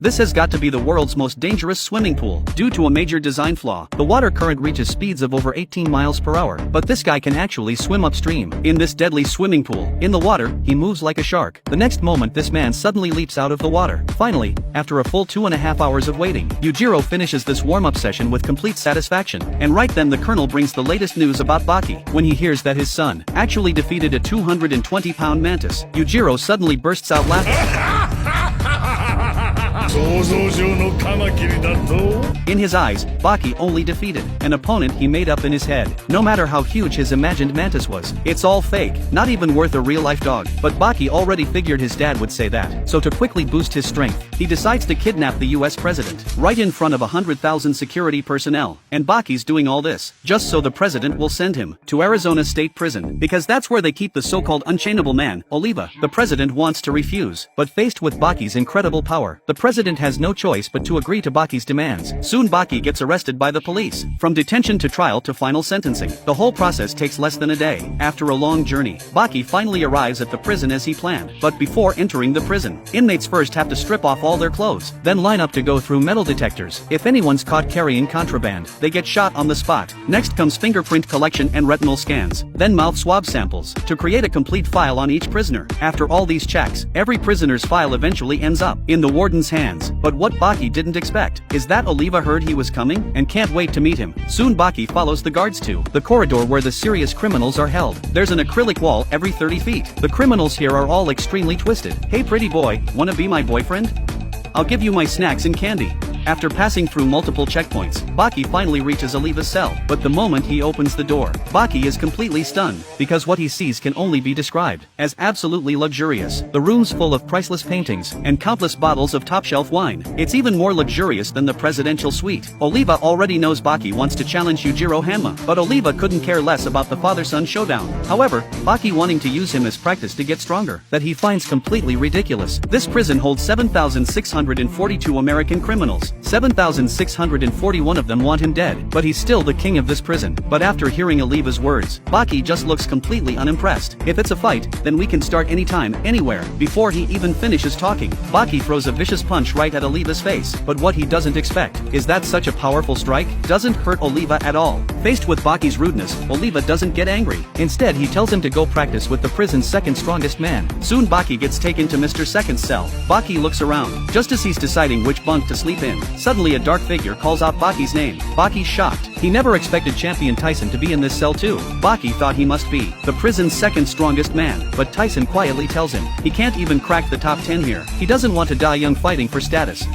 This has got to be the world's most dangerous swimming pool. Due to a major design flaw, the water current reaches speeds of over 18 miles per hour. But this guy can actually swim upstream. In this deadly swimming pool, in the water, he moves like a shark. The next moment this man suddenly leaps out of the water. Finally, after a full 2.5 hours of waiting, Yujiro finishes this warm-up session with complete satisfaction. And right then the colonel brings the latest news about Baki. When he hears that his son actually defeated a 220-pound mantis, Yujiro suddenly bursts out laughing. In his eyes, Baki only defeated an opponent he made up in his head. No matter how huge his imagined mantis was, it's all fake, not even worth a real-life dog. But Baki already figured his dad would say that. So to quickly boost his strength, he decides to kidnap the US president, right in front of 100,000 security personnel. And Baki's doing all this, just so the president will send him to Arizona State Prison, because that's where they keep the so-called unchainable man, Oliva. The president wants to refuse, but faced with Baki's incredible power, the president has no choice but to agree to Baki's demands. Soon Baki gets arrested by the police. From detention to trial to final sentencing, the whole process takes less than a day. After a long journey, Baki finally arrives at the prison as he planned. But before entering the prison, inmates first have to strip off all their clothes, then line up to go through metal detectors. If anyone's caught carrying contraband, they get shot on the spot. Next comes fingerprint collection and retinal scans, then mouth swab samples, to create a complete file on each prisoner. After all these checks, every prisoner's file eventually ends up in the warden's hands. But what Baki didn't expect is that Oliva heard he was coming and can't wait to meet him. Soon Baki follows the guards to the corridor where the serious criminals are held. There's an acrylic wall every 30 feet. The criminals here are all extremely twisted. Hey pretty boy, wanna be my boyfriend? I'll give you my snacks and candy. After passing through multiple checkpoints, Baki finally reaches Oliva's cell. But the moment he opens the door, Baki is completely stunned, because what he sees can only be described as absolutely luxurious. The room's full of priceless paintings and countless bottles of top-shelf wine. It's even more luxurious than the presidential suite. Oliva already knows Baki wants to challenge Yujiro Hanma, but Oliva couldn't care less about the father-son showdown. However, Baki wanting to use him as practice to get stronger, that he finds completely ridiculous. This prison holds 7,642 American criminals. 7,641 of them want him dead, but he's still the king of this prison. But after hearing Oliva's words, Baki just looks completely unimpressed. If it's a fight, then we can start anytime, anywhere. Before he even finishes talking, Baki throws a vicious punch right at Oliva's face. But what he doesn't expect is that such a powerful strike doesn't hurt Oliva at all. Faced with Baki's rudeness, Oliva doesn't get angry. Instead, he tells him to go practice with the prison's second strongest man. Soon Baki gets taken to Mr. Second's cell. Baki looks around, just as he's deciding which bunk to sleep in. Suddenly a dark figure calls out Baki's name. Baki's shocked. He never expected Champion Tyson to be in this cell too. Baki thought he must be the prison's second strongest man, but Tyson quietly tells him he can't even crack the top 10 here. He doesn't want to die young fighting for status.